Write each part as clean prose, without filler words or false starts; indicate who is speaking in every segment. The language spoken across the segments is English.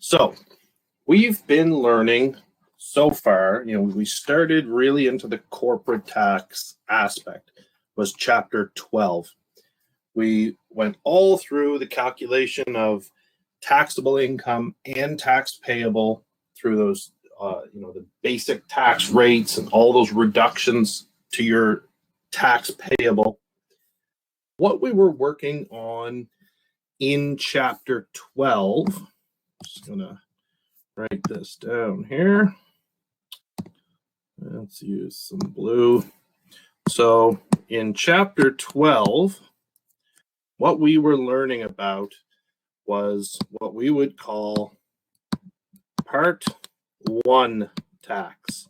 Speaker 1: So we've been learning so far, we started really into the corporate tax aspect, was chapter 12. We went all through the calculation of taxable income and tax payable through those, the basic tax rates and all those reductions to your tax payable. What we were working on in chapter 12, just going to write this down here. Let's use some blue. So in chapter 12, what we were learning about was what we would call Part 1 tax.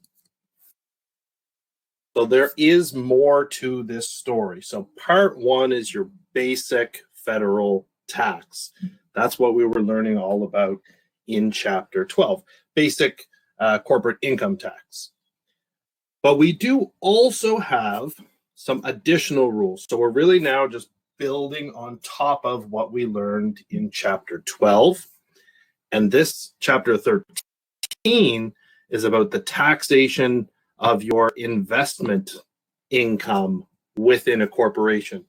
Speaker 1: So there is more to this story. So Part 1 is your basic federal tax. That's what we were learning all about in chapter 12, basic corporate income tax. But we do also have some additional rules. So we're really now just building on top of what we learned in chapter 12. And this chapter 13 is about the taxation of your investment income within a corporation.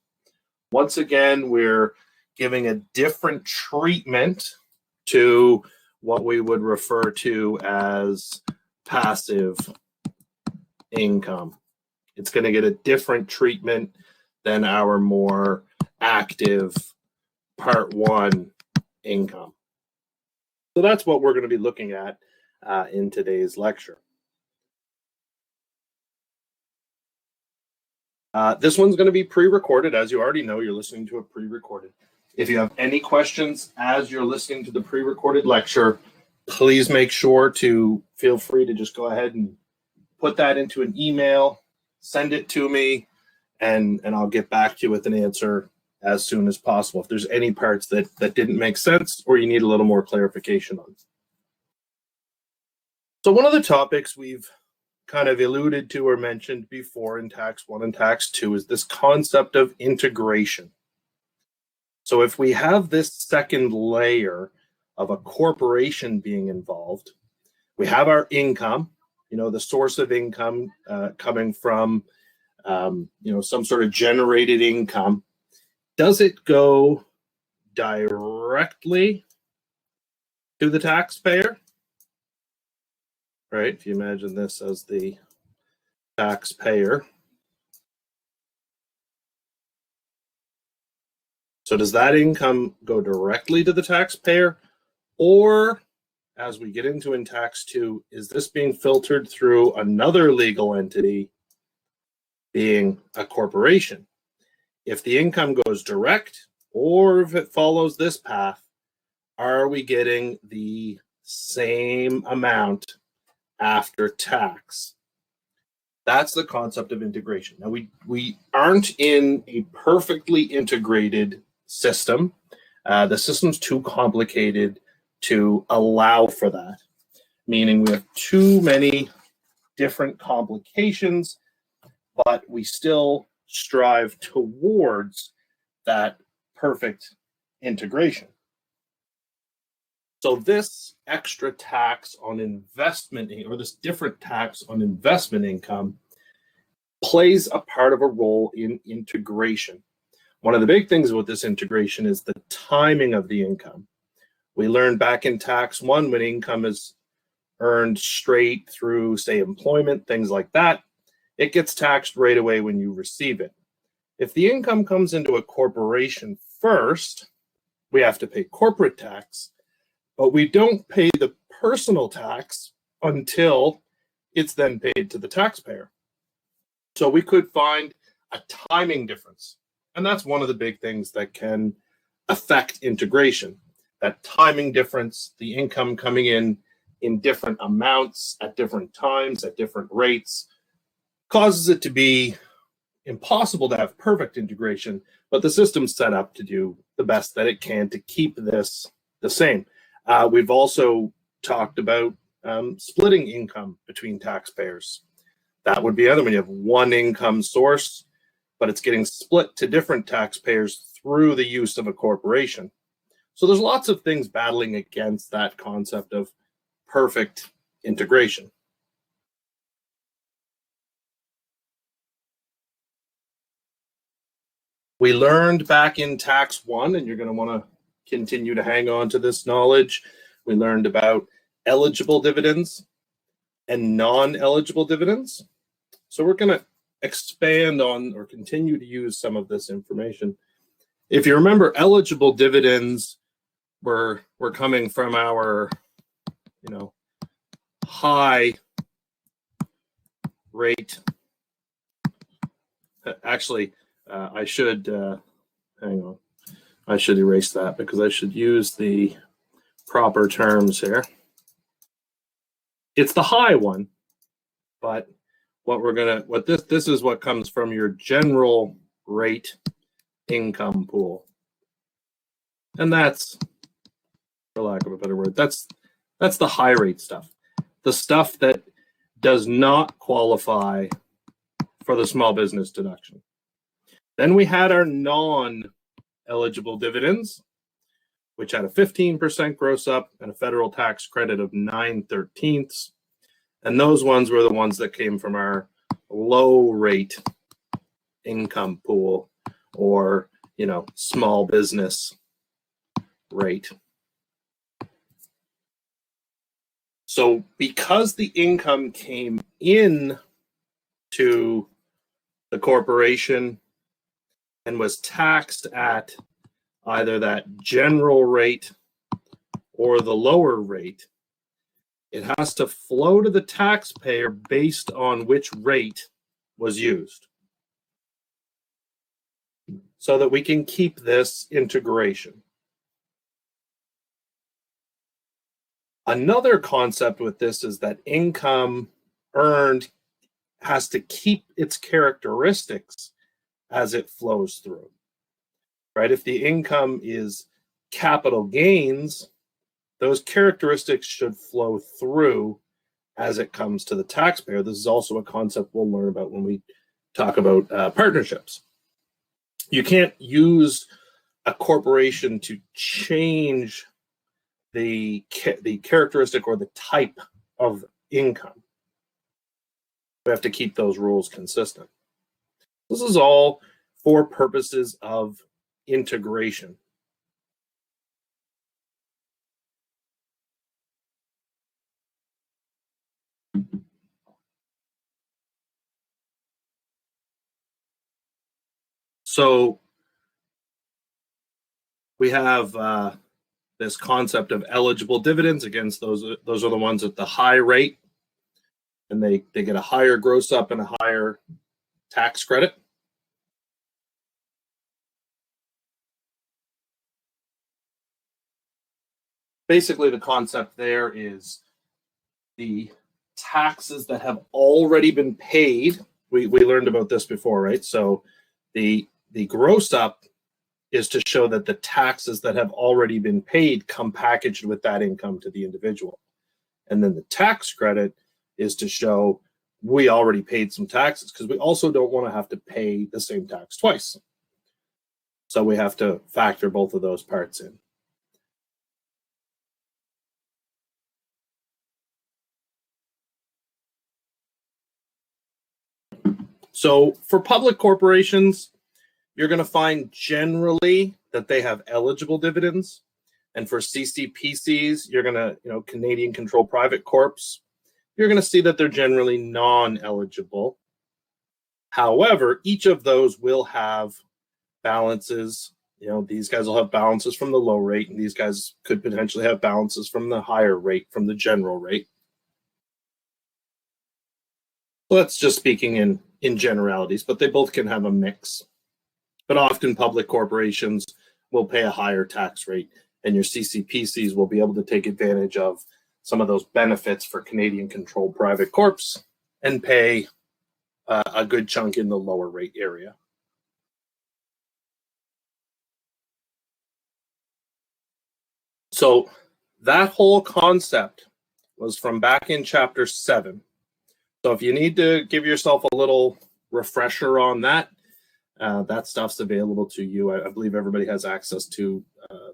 Speaker 1: Once again, we're giving a different treatment to what we would refer to as passive income. It's going to get a different treatment than our more active Part 1 income. So that's what we're going to be looking at in today's lecture. This one's going to be pre-recorded. As you already know, you're listening to a pre-recorded. If you have any questions as you're listening to the pre-recorded lecture, please make sure to feel free to just go ahead and put that into an email, send it to me, and I'll get back to you with an answer as soon as possible if there's any parts that didn't make sense or you need a little more clarification on. So one of the topics we've kind of alluded to or mentioned before in Tax 1 and Tax 2 is this concept of integration. So if we have this second layer of a corporation being involved, we have our income, the source of income coming from, some sort of generated income. Does it go directly to the taxpayer? Right? If you imagine this as the taxpayer. So does that income go directly to the taxpayer? Or, as we get into in Tax 2, is this being filtered through another legal entity, being a corporation? If the income goes direct, or if it follows this path, are we getting the same amount after tax? That's the concept of integration. Now, we aren't in a perfectly integrated system. The system's too complicated to allow for that, meaning we have too many different complications, but we still strive towards that perfect integration. So this extra tax on investment, or this different tax on investment income, plays a part of a role in integration. One of the big things with this integration is the timing of the income. We learned back in Tax 1 when income is earned straight through, say, employment, things like that, it gets taxed right away when you receive it. If the income comes into a corporation first, we have to pay corporate tax, but we don't pay the personal tax until it's then paid to the taxpayer. So we could find a timing difference. And that's one of the big things that can affect integration. That timing difference, the income coming in different amounts at different times, at different rates, causes it to be impossible to have perfect integration, but the system's set up to do the best that it can to keep this the same. We've also talked about splitting income between taxpayers. That would be other when you have one income source, but it's getting split to different taxpayers through the use of a corporation. So there's lots of things battling against that concept of perfect integration. We learned back in Tax 1, and you're going to want to continue to hang on to this knowledge. We learned about eligible dividends and non-eligible dividends. So we're going to expand on or continue to use some of this information. If you remember, eligible dividends were coming from our, high rate. Actually, I should hang on. I should erase that because I should use the proper terms here. It's the high one, but this is what comes from your general rate income pool. And that's, for lack of a better word, that's the high rate stuff. The stuff that does not qualify for the small business deduction. Then we had our non-eligible dividends, which had a 15% gross up and a federal tax credit of 9/13. And those ones were the ones that came from our low rate income pool, or, small business rate. So because the income came in to the corporation and was taxed at either that general rate or the lower rate, it has to flow to the taxpayer based on which rate was used, so that we can keep this integration. Another concept with this is that income earned has to keep its characteristics as it flows through, right? If the income is capital gains, those characteristics should flow through as it comes to the taxpayer. This is also a concept we'll learn about when we talk about partnerships. You can't use a corporation to change the characteristic or the type of income. We have to keep those rules consistent. This is all for purposes of integration. So we have this concept of eligible dividends. Against those are the ones at the high rate, and they get a higher gross up and a higher tax credit. Basically, the concept there is the taxes that have already been paid. We learned about this before, right? So the gross up is to show that the taxes that have already been paid come packaged with that income to the individual. And then the tax credit is to show we already paid some taxes, because we also don't want to have to pay the same tax twice. So we have to factor both of those parts in. So for public corporations, you're going to find generally that they have eligible dividends. And for CCPCs, you're going to, Canadian Controlled Private Corps, you're going to see that they're generally non-eligible. However, each of those will have balances. These guys will have balances from the low rate, and these guys could potentially have balances from the higher rate, from the general rate. So that's just speaking in generalities, but they both can have a mix. But often public corporations will pay a higher tax rate, and your CCPCs will be able to take advantage of some of those benefits for Canadian Controlled Private Corps and pay a good chunk in the lower rate area. So that whole concept was from back in Chapter 7. So if you need to give yourself a little refresher on that, that stuff's available to you. I believe everybody has access to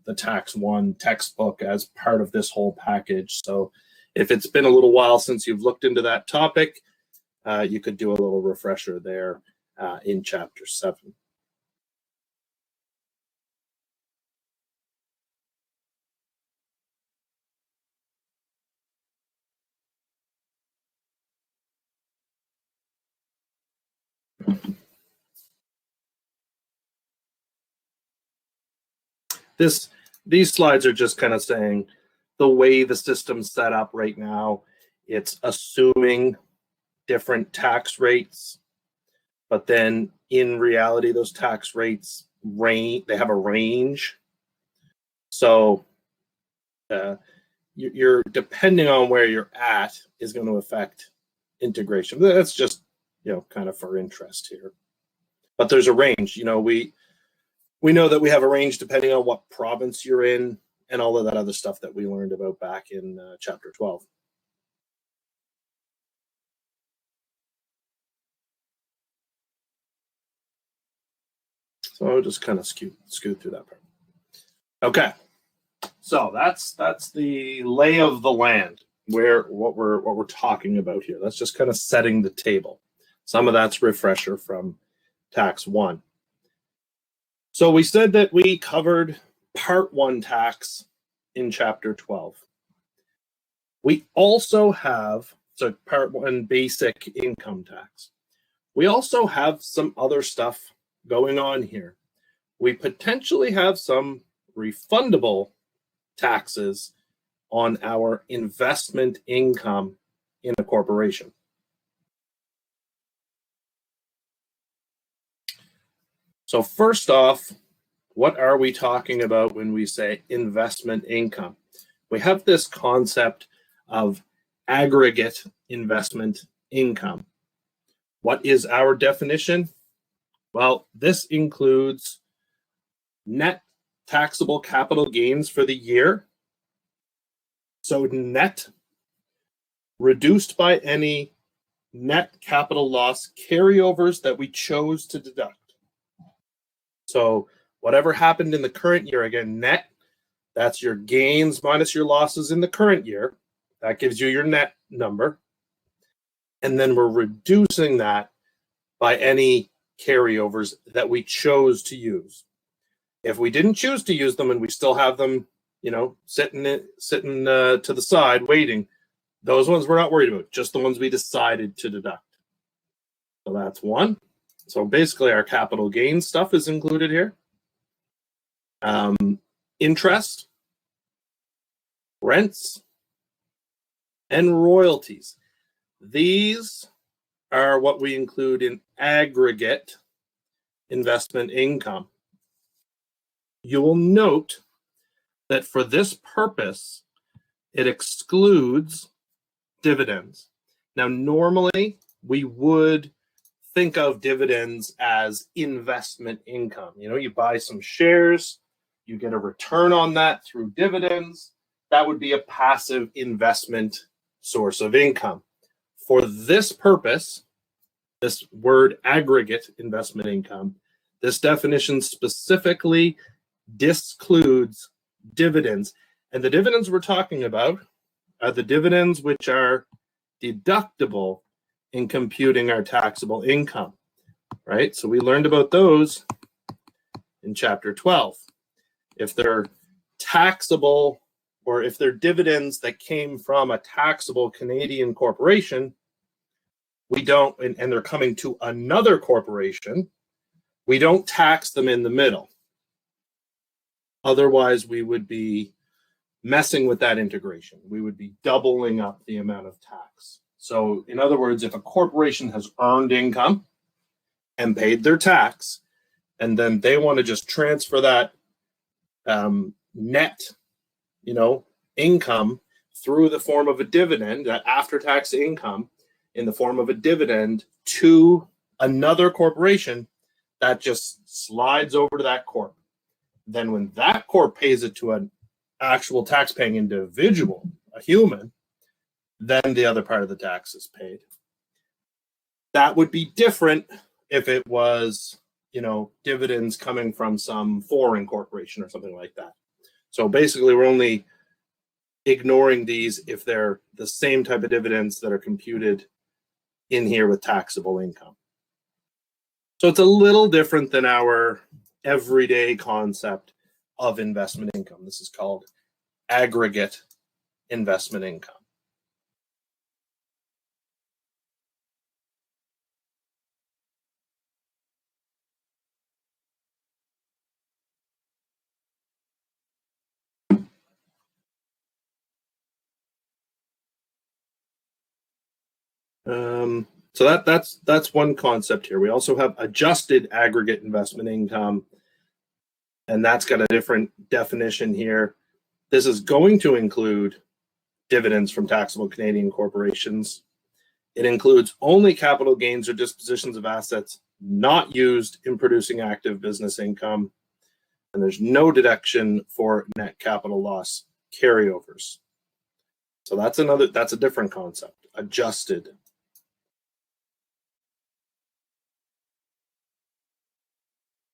Speaker 1: the Tax One textbook as part of this whole package. So if it's been a little while since you've looked into that topic, you could do a little refresher there in Chapter 7. These slides are just kind of saying the way the system's set up right now, it's assuming different tax rates, but then in reality, those tax rates they have a range. So you're depending on where you're at is going to affect integration. That's just, kind of for interest here. But there's a range. We know that we have a range depending on what province you're in and all of that other stuff that we learned about back in Chapter 12. So I'll just kind of scoot through that part. Okay, so that's the lay of the land, what we're talking about here. That's just kind of setting the table. Some of that's refresher from Tax 1. So we said that we covered Part 1 tax in Chapter 12. We also have, so Part 1 basic income tax. We also have some other stuff going on here. We potentially have some refundable taxes on our investment income in a corporation. So first off, what are we talking about when we say investment income? We have this concept of aggregate investment income. What is our definition? Well, this includes net taxable capital gains for the year. So net reduced by any net capital loss carryovers that we chose to deduct. So whatever happened in the current year, again, net, that's your gains minus your losses in the current year. That gives you your net number. And then we're reducing that by any carryovers that we chose to use. If we didn't choose to use them and we still have them, sitting to the side waiting, those ones we're not worried about, just the ones we decided to deduct. So that's one. So basically our capital gains stuff is included here. Interest, rents, and royalties. These are what we include in aggregate investment income. You will note that for this purpose, it excludes dividends. Now, normally we would think of dividends as investment income. You buy some shares, you get a return on that through dividends. That would be a passive investment source of income. For this purpose, this word aggregate investment income, this definition specifically discludes dividends. And the dividends we're talking about are the dividends which are deductible in computing our taxable income, right? So we learned about those in Chapter 12. If they're taxable, or if they're dividends that came from a taxable Canadian corporation, we don't, and they're coming to another corporation, we don't tax them in the middle. Otherwise, we would be messing with that integration. We would be doubling up the amount of tax. So in other words, if a corporation has earned income and paid their tax, and then they want to just transfer that net, income through the form of a dividend, that after-tax income in the form of a dividend to another corporation, that just slides over to that corp. Then when that corp pays it to an actual tax-paying individual, a human, then the other part of the tax is paid. That would be different if it was dividends coming from some foreign corporation or something like that. So basically, we're only ignoring these if they're the same type of dividends that are computed in here with taxable income. So it's a little different than our everyday concept of investment income. This is called aggregate investment income. So that's one concept here. We also have adjusted aggregate investment income, and that's got a different definition here. This is going to include dividends from taxable Canadian corporations. It includes only capital gains or dispositions of assets not used in producing active business income, and there's no deduction for net capital loss carryovers. So that's a different concept, adjusted.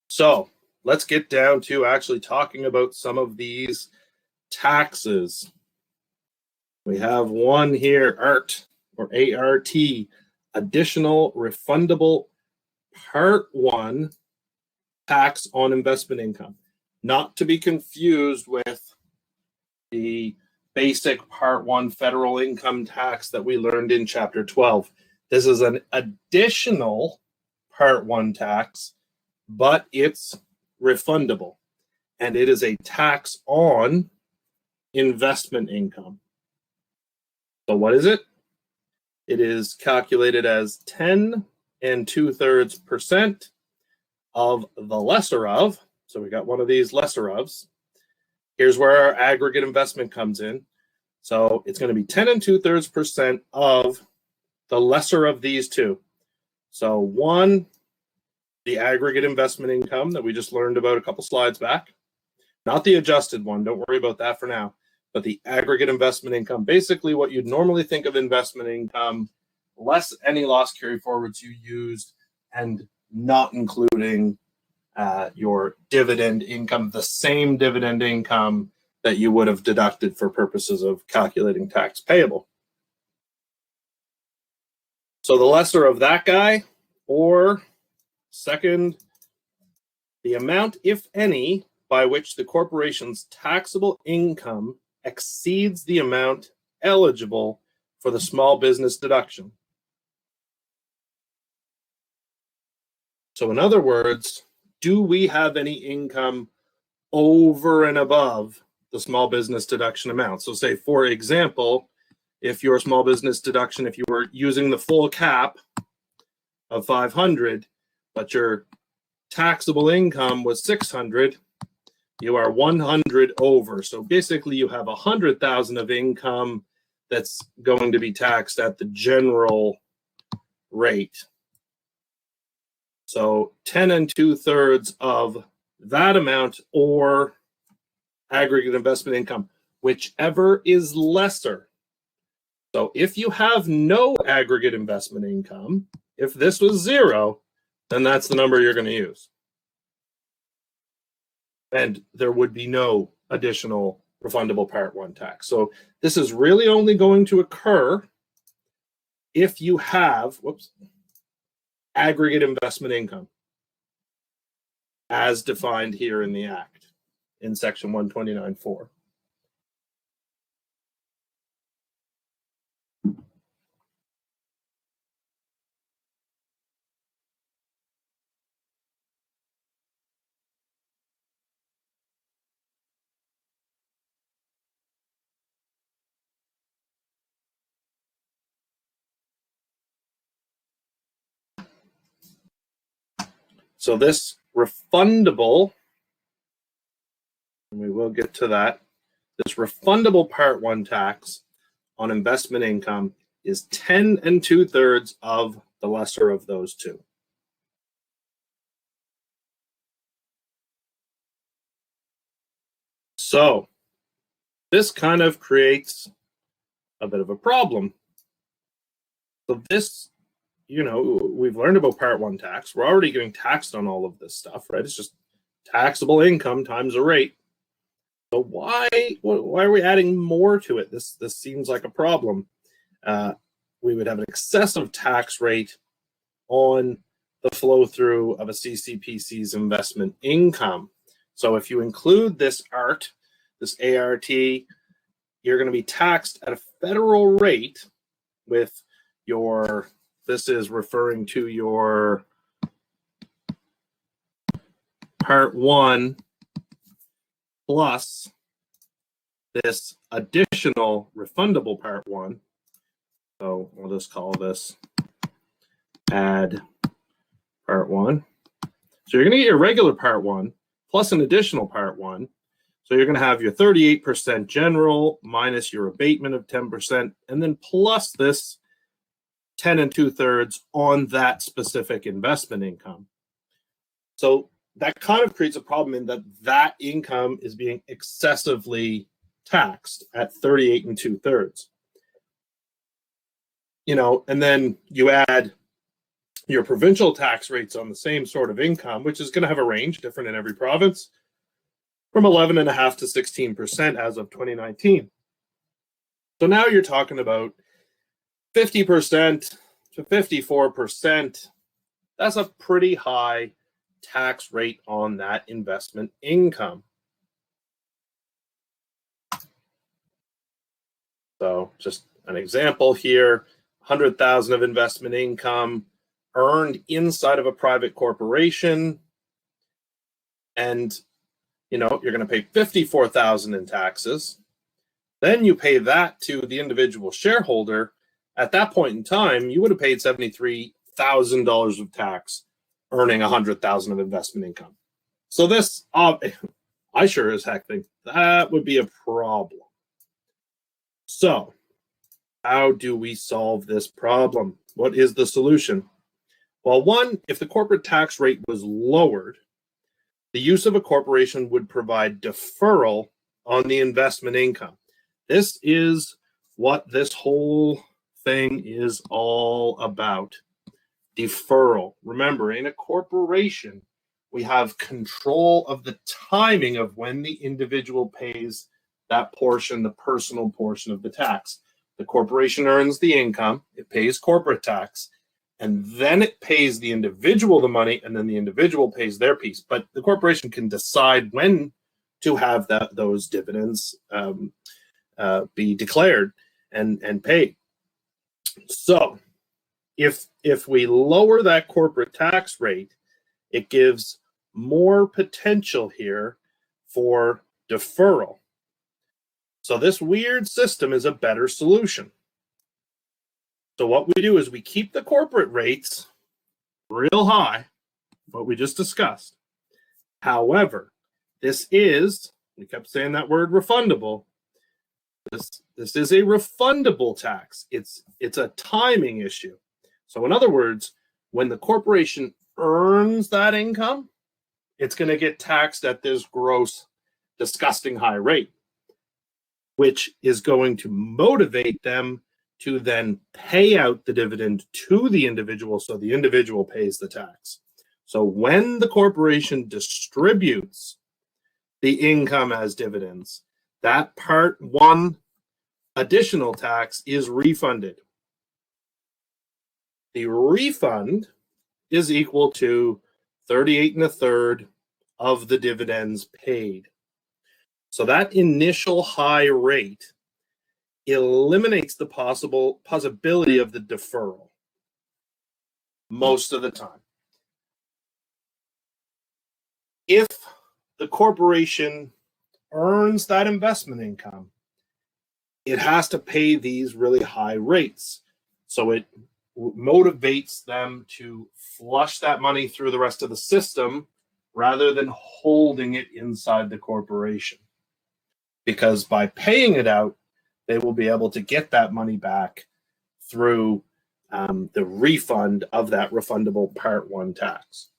Speaker 1: So let's get down to actually talking about some of these taxes. We have one here, ART, or A-R-T, Additional Refundable Part 1 Tax on Investment Income. Not to be confused with the basic Part 1 federal income tax that we learned in Chapter 12. This is an additional Part 1 tax, but it's refundable, and it is a tax on investment income. So what is it? It is calculated as 10 2/3% of the lesser of. So we got one of these lesser ofs. Here's where our aggregate investment comes in. So it's going to be 10 2/3% of the lesser of these two. So one, the aggregate investment income that we just learned about a couple slides back, not the adjusted one, don't worry about that for now, but the aggregate investment income, basically what you'd normally think of investment income, less any loss carry forwards you used, and not including your dividend income, the same dividend income that you would have deducted for purposes of calculating tax payable. So the lesser of that guy, or second, the amount, if any, by which the corporation's taxable income exceeds the amount eligible for the small business deduction. So in other words, do we have any income over and above the small business deduction amount? So say, for example, if your small business deduction, if you were using the full cap of 500, but your taxable income was 600, you are 100 over. So basically you have 100,000 of income that's going to be taxed at the general rate. So 10 2/3 of that amount, or aggregate investment income, whichever is lesser. So if you have no aggregate investment income, if this was 0, then that's the number you're going to use. And there would be no additional refundable Part 1 tax. So this is really only going to occur if you have, aggregate investment income as defined here in the Act in Section 129(4). So this refundable, and we will get to that, this refundable Part 1 tax on investment income is 10 2/3 of the lesser of those two. So this kind of creates a bit of a problem. So this we've learned about Part 1 tax. We're already getting taxed on all of this stuff, right? It's just taxable income times a rate. So why are we adding more to it? This seems like a problem. We would have an excessive tax rate on the flow through of a CCPC's investment income. So if you include this ART, you're going to be taxed at a federal rate with this is referring to your Part 1 plus this additional refundable Part 1. So we'll just call this add Part 1. So you're going to get your regular Part 1 plus an additional Part 1. So you're going to have your 38% general minus your abatement of 10%, and then plus this 10 2/3 on that specific investment income. So that kind of creates a problem in that income is being excessively taxed at 38 2/3. And then you add your provincial tax rates on the same sort of income, which is going to have a range different in every province, from 11.5% to 16% as of 2019. So now you're talking about 50% to 54%. That's a pretty high tax rate on that investment income. So just an example here, 100,000 of investment income earned inside of a private corporation, and you're going to pay 54,000 in taxes. Then you pay that to the individual shareholder. At that point in time, you would have paid $73,000 of tax, earning 100,000 of investment income. So this, I sure as heck think that would be a problem. So how do we solve this problem? What is the solution? Well, one, if the corporate tax rate was lowered, the use of a corporation would provide deferral on the investment income. This is what this whole thing is all about. Deferral. Remember, in a corporation, we have control of the timing of when the individual pays that portion, the personal portion of the tax. The corporation earns the income, it pays corporate tax, and then it pays the individual the money, and then the individual pays their piece. But the corporation can decide when to have those dividends be declared and paid. So if we lower that corporate tax rate, it gives more potential here for deferral. So this weird system is a better solution. So what we do is we keep the corporate rates real high, what we just discussed. However, we kept saying that word refundable. This is a refundable tax. It's a timing issue. So in other words, when the corporation earns that income, it's going to get taxed at this gross, disgusting high rate, which is going to motivate them to then pay out the dividend to the individual, so the individual pays the tax. So when the corporation distributes the income as dividends, that Part 1 additional tax is refunded. The refund is equal to 38 1/3 of the dividends paid. So that initial high rate eliminates the possibility of the deferral most of the time. If the corporation earns that investment income, it has to pay these really high rates. So it motivates them to flush that money through the rest of the system rather than holding it inside the corporation. Because by paying it out, they will be able to get that money back through the refund of that refundable Part 1 tax.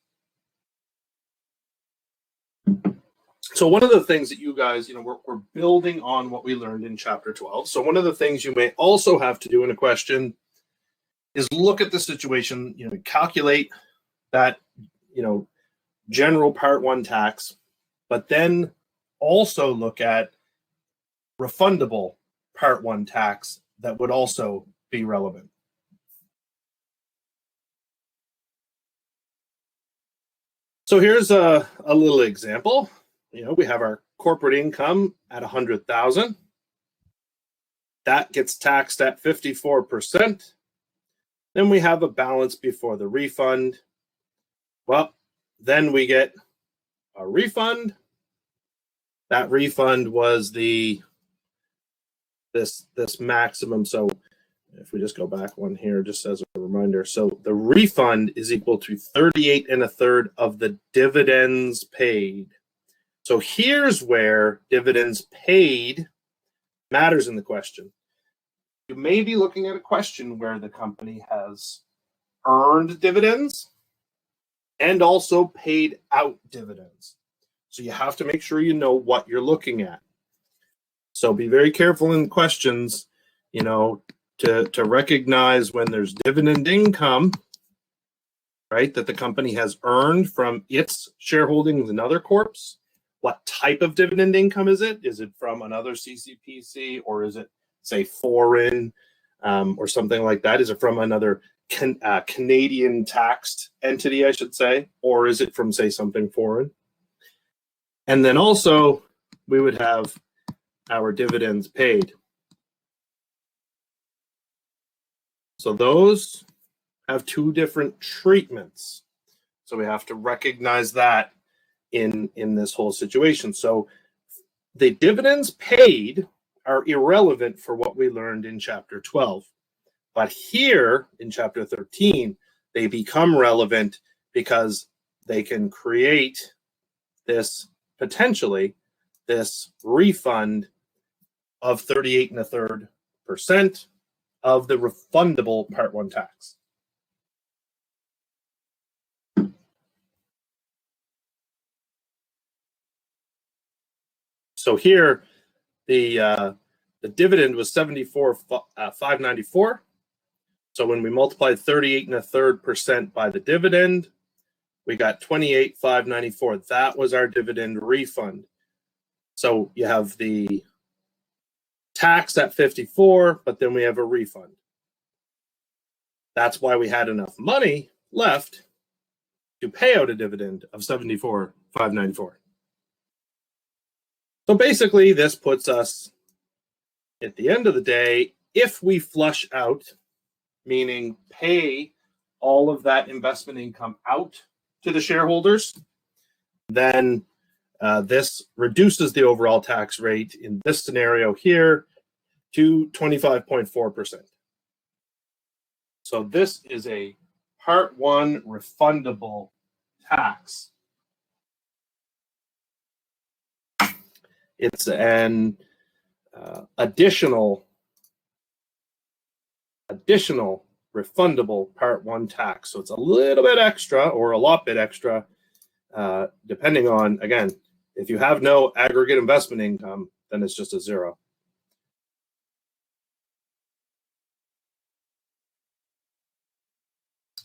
Speaker 1: So one of the things that you guys, we're building on what we learned in Chapter 12. So one of the things you may also have to do in a question is look at the situation, calculate that, general Part 1 tax, but then also look at refundable Part 1 tax that would also be relevant. So here's a little example. We have our corporate income at 100,000. That gets taxed at 54%. Then we have a balance before the refund. Well, then we get a refund. That refund was this maximum. So if we just go back one here, just as a reminder. So the refund is equal to 38 1/3 of the dividends paid. So here's where dividends paid matters in the question. You may be looking at a question where the company has earned dividends and also paid out dividends. So you have to make sure you know what you're looking at. So be very careful in questions, to recognize when there's dividend income, right, that the company has earned from its shareholdings in other corps. What type of dividend income is it? Is it from another CCPC, or is it, say, foreign, or something like that? Is it from another Canadian taxed entity, I should say, or is it from, say, something foreign? And then also we would have our dividends paid. So those have two different treatments. So we have to recognize that in this whole situation. So the dividends paid are irrelevant for what we learned in Chapter 12. But here in Chapter 13, they become relevant because they can create potentially this refund of 38 1/3% of the refundable Part 1 tax. So here, the dividend was 74,594. So when we multiplied 38 1/3% by the dividend, we got 28,594. That was our dividend refund. So you have the tax at 54, but then we have a refund. That's why we had enough money left to pay out a dividend of 74,594. So basically, this puts us at the end of the day, if we flush out, meaning pay all of that investment income out to the shareholders, then this reduces the overall tax rate in this scenario here to 25.4%. So this is a Part 1 refundable tax. It's an additional refundable Part 1 tax. So it's a little bit extra or a lot bit extra, depending on, again, if you have no aggregate investment income, then it's just a zero.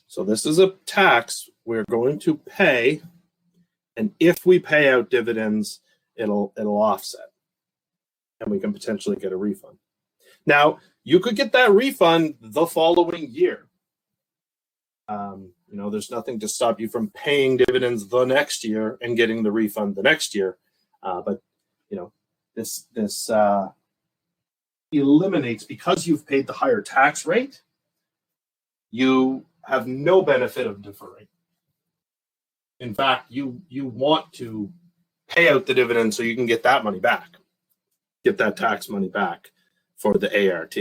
Speaker 1: So this is a tax we're going to pay, and if we pay out dividends, it'll offset, and we can potentially get a refund. Now, you could get that refund the following year. There's nothing to stop you from paying dividends the next year and getting the refund the next year. But this eliminates, because you've paid the higher tax rate, you have no benefit of deferring. In fact, you want to pay out the dividend so you can get that money back, get that tax money back for the ART.